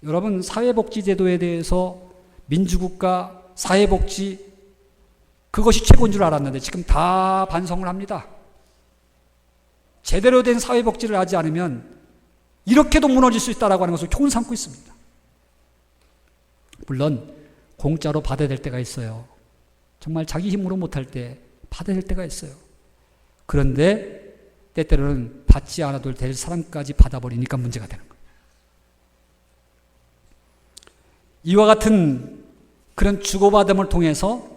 여러분 사회복지제도에 대해서 민주국가 사회복지 그것이 최고인 줄 알았는데 지금 다 반성을 합니다. 제대로 된 사회복지를 하지 않으면 이렇게도 무너질 수 있다라고 하는 것을 교훈 삼고 있습니다. 물론 공짜로 받아야 될 때가 있어요. 정말 자기 힘으로 못할 때 받아야 될 때가 있어요. 그런데 때때로는 받지 않아도 될 사람까지 받아버리니까 문제가 되는 거예요. 이와 같은 그런 주고받음을 통해서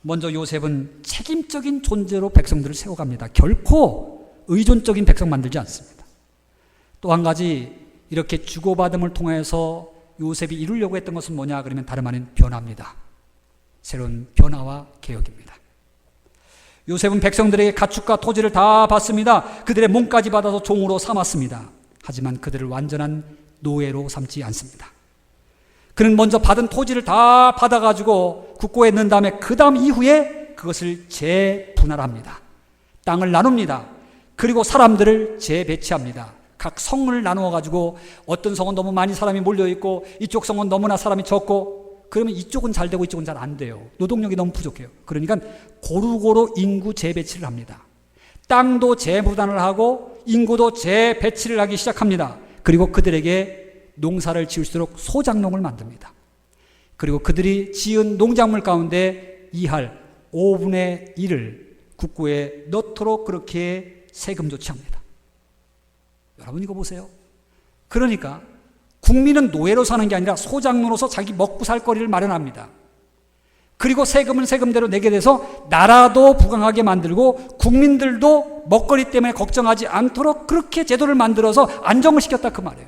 먼저 요셉은 책임적인 존재로 백성들을 세워갑니다. 결코 의존적인 백성 만들지 않습니다. 또 한 가지 이렇게 주고받음을 통해서 요셉이 이루려고 했던 것은 뭐냐 그러면 다름 아닌 변화입니다. 새로운 변화와 개혁입니다. 요셉은 백성들에게 가축과 토지를 다 받습니다. 그들의 몸까지 받아서 종으로 삼았습니다. 하지만 그들을 완전한 노예로 삼지 않습니다. 그는 먼저 받은 토지를 다 받아가지고 국고에 넣은 다음에 그 다음 이후에 그것을 재분할합니다. 땅을 나눕니다. 그리고 사람들을 재배치합니다. 각 성을 나누어가지고 어떤 성은 너무 많이 사람이 몰려있고 이쪽 성은 너무나 사람이 적고 그러면 이쪽은 잘 되고 이쪽은 잘 안 돼요. 노동력이 너무 부족해요. 그러니까 고루고루 인구 재배치를 합니다. 땅도 재분할을 하고 인구도 재배치를 하기 시작합니다. 그리고 그들에게 농사를 지을수록 소작농을 만듭니다. 그리고 그들이 지은 농작물 가운데 2할 5분의 1을 국고에 넣도록 그렇게 세금 조치합니다. 여러분 이거 보세요. 그러니까 국민은 노예로 사는 게 아니라 소작농으로서 자기 먹고 살 거리를 마련합니다. 그리고 세금은 세금대로 내게 돼서 나라도 부강하게 만들고 국민들도 먹거리 때문에 걱정하지 않도록 그렇게 제도를 만들어서 안정을 시켰다 그 말이에요.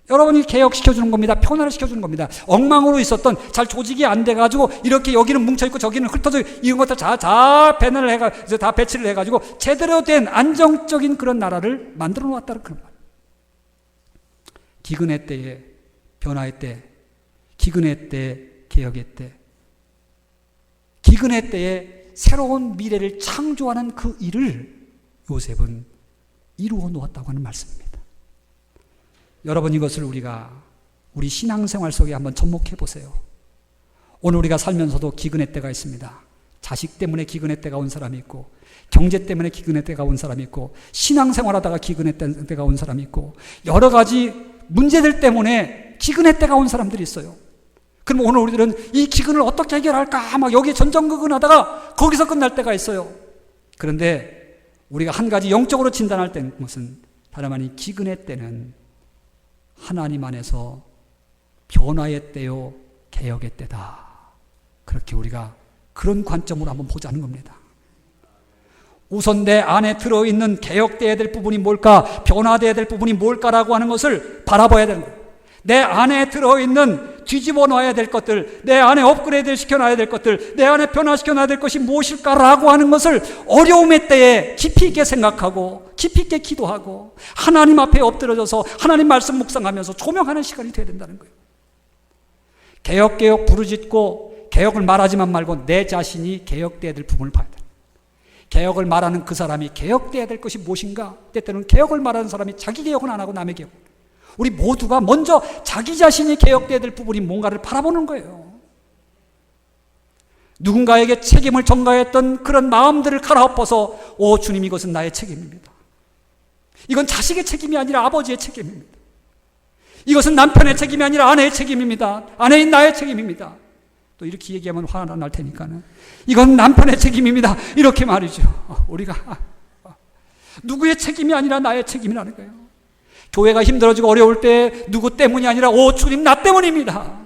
여러분이 개혁시켜주는 겁니다. 변화를 시켜주는 겁니다. 엉망으로 있었던 잘 조직이 안 돼가지고 이렇게 여기는 뭉쳐있고 저기는 흩어져 이런 것들 다 배너를 해가지고 다 배치를 해가지고 제대로 된 안정적인 그런 나라를 만들어 놓았다는 그런 말. 기근의 때에 변화의 때, 기근의 때 개혁의 때, 기근의 때에 새로운 미래를 창조하는 그 일을 요셉은 이루어 놓았다고 하는 말씀입니다. 여러분 이것을 우리 신앙생활 속에 한번 접목해 보세요. 오늘 우리가 살면서도 기근의 때가 있습니다. 자식 때문에 기근의 때가 온 사람이 있고 경제 때문에 기근의 때가 온 사람이 있고 신앙생활하다가 기근의 때가 온 사람이 있고 여러 가지 문제들 때문에 기근의 때가 온 사람들이 있어요. 그럼 오늘 우리들은 이 기근을 어떻게 해결할까 막 여기에 전전긍긍하다가 거기서 끝날 때가 있어요. 그런데 우리가 한 가지 영적으로 진단할 때는 무슨 다름 아닌 기근의 때는 하나님 안에서 변화의 때요 개혁의 때다. 그렇게 우리가 그런 관점으로 한번 보자는 겁니다. 우선 내 안에 들어있는 개혁되어야 될 부분이 뭘까, 변화되어야 될 부분이 뭘까라고 하는 것을 바라봐야 되는 거예요. 내 안에 들어있는 뒤집어 놔야 될 것들, 내 안에 업그레이드 시켜놔야 될 것들, 내 안에 변화시켜놔야 될 것이 무엇일까라고 하는 것을 어려움의 때에 깊이 있게 생각하고 깊이 있게 기도하고 하나님 앞에 엎드려져서 하나님 말씀 묵상하면서 조명하는 시간이 되어야 된다는 거예요. 개혁 부르짖고 개혁을 말하지만 말고 내 자신이 개혁되어야 될 부분을 봐야 돼요. 개혁을 말하는 그 사람이 개혁되어야 될 것이 무엇인가? 때때로는 개혁을 말하는 사람이 자기 개혁은 안 하고 남의 개혁. 우리 모두가 먼저 자기 자신이 개혁되어야 될 부분이 뭔가를 바라보는 거예요. 누군가에게 책임을 전가했던 그런 마음들을 갈아엎어서 오 주님 이것은 나의 책임입니다. 이건 자식의 책임이 아니라 아버지의 책임입니다. 이것은 남편의 책임이 아니라 아내의 책임입니다. 아내인 나의 책임입니다. 또 이렇게 얘기하면 화가 날 테니까는 이건 남편의 책임입니다. 이렇게 말이죠. 우리가 누구의 책임이 아니라 나의 책임이라는 거예요. 교회가 힘들어지고 어려울 때 누구 때문이 아니라 오 주님 나 때문입니다.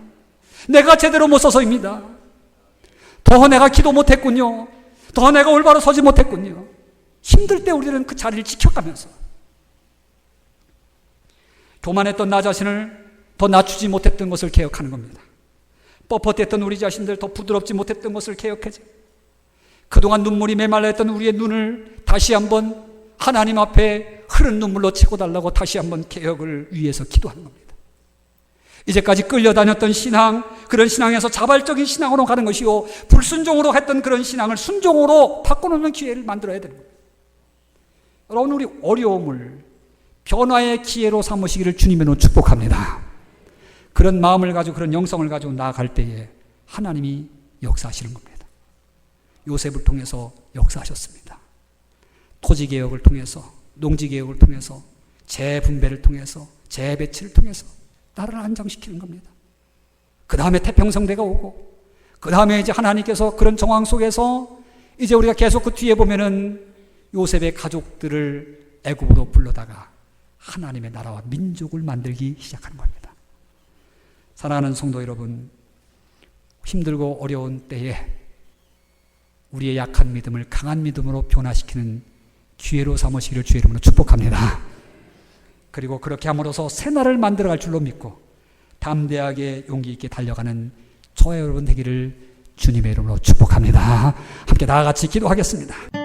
내가 제대로 못 서서입니다. 더 내가 기도 못했군요. 더 내가 올바로 서지 못했군요. 힘들 때 우리는 그 자리를 지켜가면서 교만했던 나 자신을 더 낮추지 못했던 것을 개혁하는 겁니다. 뻣뻣했던 우리 자신들 더 부드럽지 못했던 것을 개혁하지. 그동안 눈물이 메말라했던 우리의 눈을 다시 한번 하나님 앞에 흐른 눈물로 채워달라고 다시 한번 개혁을 위해서 기도하는 겁니다. 이제까지 끌려다녔던 신앙, 그런 신앙에서 자발적인 신앙으로 가는 것이요 불순종으로 했던 그런 신앙을 순종으로 바꿔놓는 기회를 만들어야 되는 겁니다. 여러분 우리 어려움을 변화의 기회로 삼으시기를 주님으로 축복합니다. 그런 마음을 가지고 그런 영성을 가지고 나아갈 때에 하나님이 역사하시는 겁니다. 요셉을 통해서 역사하셨습니다. 토지개혁을 통해서, 농지개혁을 통해서, 재분배를 통해서, 재배치를 통해서 나라를 안정시키는 겁니다. 그 다음에 태평성대가 오고 그 다음에 이제 하나님께서 그런 정황 속에서 이제 우리가 계속 그 뒤에 보면은 요셉의 가족들을 애굽으로 불러다가 하나님의 나라와 민족을 만들기 시작하는 겁니다. 사랑하는 성도 여러분, 힘들고 어려운 때에 우리의 약한 믿음을 강한 믿음으로 변화시키는 기회로 삼으시기를 주의 이름으로 축복합니다. 그리고 그렇게 함으로써 새날을 만들어갈 줄로 믿고 담대하게 용기 있게 달려가는 저와 여러분 되기를 주님의 이름으로 축복합니다. 함께 다 같이 기도하겠습니다.